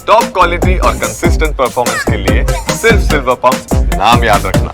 Top quality और consistent performance के लिए सिर्फ सिल्वर पंप नाम याद रखना।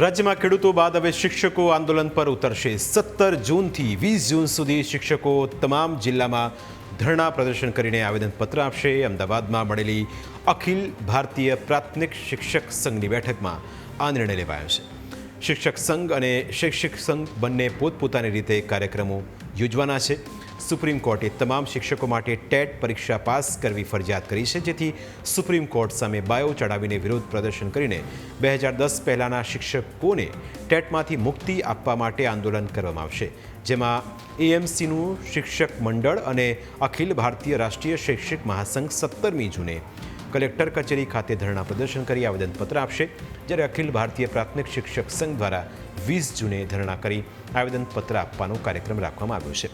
રાજ્યમાં ખેડૂતો બાદ હવે શિક્ષકો આંદોલન પર ઉતરશે। 17 જૂનથી 20 જૂન સુધી શિક્ષકો તમામ જિલ્લામાં ધરણા પ્રદર્શન કરીને આવેદનપત્ર આપશે। અમદાવાદમાં મળેલી અખિલ ભારતીય પ્રાથમિક શિક્ષક સંઘની બેઠકમાં આ નિર્ણય લેવાયો છે। શિક્ષક સંઘ અને શૈક્ષિક સંઘ બંને પોતપોતાની રીતે કાર્યક્રમો યોજવાના છે। સુપ્રીમ કોર્ટે તમામ શિક્ષકો માટે ટેટ પરીક્ષા પાસ કરવી ફરજિયાત કરી છે, જેથી સુપ્રીમ કોર્ટ સામે બાયો ચડાવીને વિરોધ પ્રદર્શન કરીને 2010 પહેલાંના શિક્ષકોને ટેટમાંથી મુક્તિ આપવા માટે આંદોલન કરવામાં આવશે, જેમાં એએમસીનું શિક્ષક મંડળ અને અખિલ ભારતીય રાષ્ટ્રીય શૈક્ષિક મહાસંઘ 17મી જૂને કલેક્ટર કચેરી ખાતે ધરણા પ્રદર્શન કરી આવેદનપત્ર આપશે, જ્યારે અખિલ ભારતીય પ્રાથમિક શિક્ષક સંઘ દ્વારા 20 જૂને ધરણા કરી આવેદનપત્ર આપવાનો કાર્યક્રમ રાખવામાં આવ્યો છે,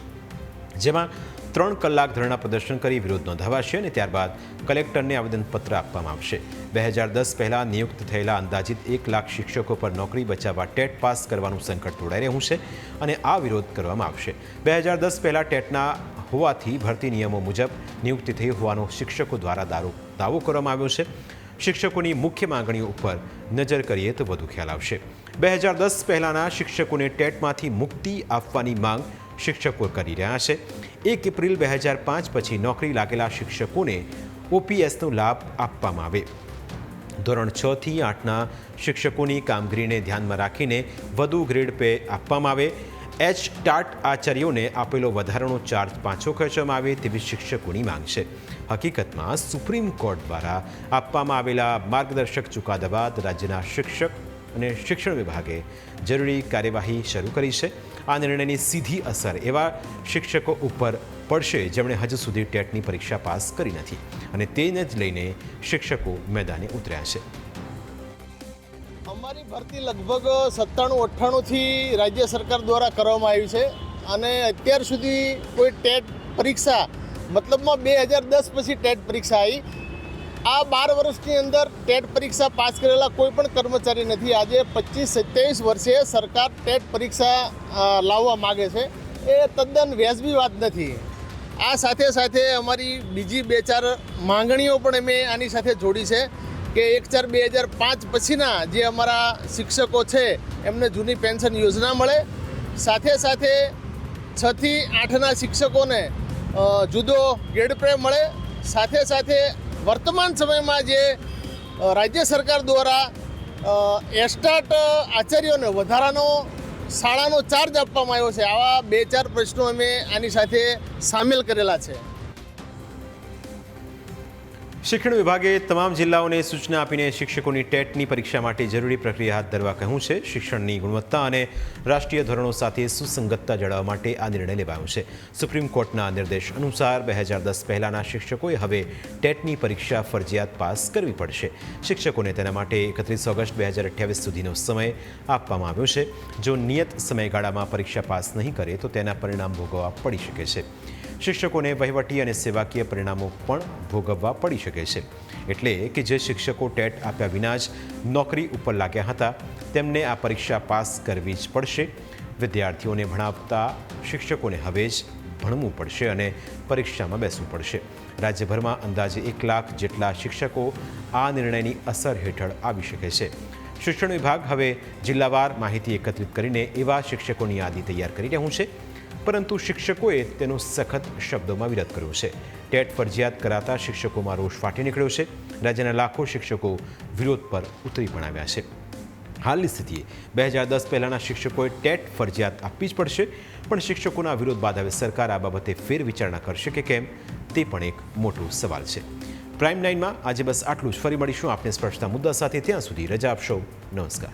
જેમાં 3 કલાક ધરણા પ્રદર્શન કરી વિરોધ નોંધાવાશે અને ત્યારબાદ કલેક્ટરને આવેદનપત્ર આપવામાં આવશે। 2010 પહેલાં નિયુક્ત થયેલા અંદાજિત 1 લાખ શિક્ષકો પર નોકરી બચાવવા ટેટ પાસ કરવાનું સંકટ તોડાઈ રહ્યું છે અને આ વિરોધ કરવામાં આવશે। 2010 પહેલાં ટેટના હોવાથી ભરતી નિયમો મુજબ નિયુક્તિ થઈ હોવાનો શિક્ષકો દ્વારા દાવો કરવામાં આવ્યો છે। શિક્ષકોની મુખ્ય માંગણીઓ ઉપર નજર કરીએ તો વધુ ખ્યાલ આવશે। 2010 પહેલાંના શિક્ષકોને ટેટમાંથી મુક્તિ આપવાની માંગ શિક્ષકો કરી રહ્યા છે। 1 એપ્રિલ 2005 પછી નોકરી લાગેલા શિક્ષકોને ઓપીએસનો લાભ આપવામાં આવે। ધોરણ 6 થી 8ના શિક્ષકોની કામગીરીને ધ્યાનમાં રાખીને વધુ ગ્રેડ પે આપવામાં આવે। ટાટ આચાર્યોને આપેલો વધારાનો ચાર્જ પાછો ખેંચવામાં આવે તેવી શિક્ષકોની માંગ છે। હકીકતમાં સુપ્રીમ કોર્ટ દ્વારા આપવામાં આવેલા માર્ગદર્શક ચુકાદા બાદ રાજ્યના શિક્ષક અને શિક્ષણ વિભાગે જરૂરી કાર્યવાહી શરૂ કરી છે। આ નિર્ણયની સીધી અસર એવા શિક્ષકો ઉપર પડશે જેમણે હજુ સુધી ટેટની પરીક્ષા પાસ કરી નથી અને તેને જ લઈને શિક્ષકો મેદાને ઉતર્યા છે। અમારી ભરતી લગભગ 97-98થી રાજ્ય સરકાર દ્વારા કરવામાં આવી છે અને અત્યાર સુધી કોઈ ટેટ પરીક્ષા મતલબમાં 2010 પછી ટેટ પરીક્ષા આવી। આ 12 વર્ષની અંદર ટેટ પરીક્ષા પાસ કરેલા કોઈ પણ કર્મચારી નથી। આજે 25-27 વર્ષે સરકાર ટેટ પરીક્ષા લાવવા માગે છે, એ તદ્દન વ્યાજબી વાત નથી। આ સાથે સાથે અમારી બીજી 2-4 માંગણીઓ પણ અમે આની સાથે જોડી છે કે 1/4/2005 પછીના જે અમારા શિક્ષકો છે એમને જૂની પેન્શન યોજના મળે, સાથે સાથે 6 થી 8ના શિક્ષકોને જુદો ગ્રેડ પે મળે, સાથે સાથે વર્તમાન સમયમાં જે રાજ્ય સરકાર દ્વારા એસ્ટાટ આચાર્યોને વધારાનો શાળાનો ચાર્જ આપવામાં આવ્યો છે। આવા 2-4 પ્રશ્નો અમે આની સાથે સામેલ કરેલા છે। શિક્ષણ વિભાગે તમામ જિલ્લાઓને સૂચના આપીને શિક્ષકોની ટેટની પરીક્ષા માટે જરૂરી પ્રક્રિયા હાથ ધરવા કહ્યું છે। શિક્ષણની ગુણવત્તા અને રાષ્ટ્રીય ધોરણો સાથે સુસંગતતા જાળવવા માટે આ નિર્ણય લેવાયો છે। સુપ્રીમ કોર્ટના નિર્દેશ અનુસાર 2010 પહેલાંના શિક્ષકોએ હવે ટેટની પરીક્ષા ફરજિયાત પાસ કરવી પડશે। શિક્ષકોને તેના માટે 31 ઓગસ્ટ 2028 સુધીનો સમય આપવામાં આવ્યો છે। જો નિયત સમયગાળામાં પરીક્ષા પાસ નહીં કરે તો તેના પરિણામ ભોગવવા પડી શકે છે। શિક્ષકોને વહીવટી અને સેવાકીય પરિણામો પણ ભોગવવા પડી શકે છે, એટલે કે જે શિક્ષકો ટેટ આપ્યા વિના જ નોકરી ઉપર લાગ્યા હતા તેમને આ પરીક્ષા પાસ કરવી જ પડશે। વિદ્યાર્થીઓને ભણાવતા શિક્ષકોને હવે જ ભણવું પડશે અને પરીક્ષામાં બેસવું પડશે। રાજ્યભરમાં અંદાજે 1 લાખ જેટલા શિક્ષકો આ નિર્ણયની અસર હેઠળ આવી શકે છે। શિક્ષણ વિભાગ હવે જિલ્લાવાર માહિતી એકત્રિત કરીને એવા શિક્ષકોની યાદી તૈયાર કરી રહ્યું છે, પરંતુ શિક્ષકોએ તેનો સખત શબ્દોમાં વિરોધ કર્યો છે। ટેટ ફરજિયાત કરાતા શિક્ષકોમાં રોષ ફાટી નીકળ્યો છે। રાજ્યના લાખો શિક્ષકો વિરોધ પર ઉતરી પણ આવ્યા છે। હાલની સ્થિતિએ 2010 પહેલાંના શિક્ષકોએ ટેટ ફરજિયાત આપવી જ પડશે, પણ શિક્ષકોના વિરોધ બાદ હવે સરકાર આ બાબતે ફેરવિચારણા કરશે કે કેમ તે પણ એક મોટો સવાલ છે। પ્રાઇમ 9માં આજે બસ આટલું જ। ફરી મળીશું આપને સ્પર્શતા મુદ્દા સાથે। ત્યાં સુધી રજા આપશો। નમસ્કાર।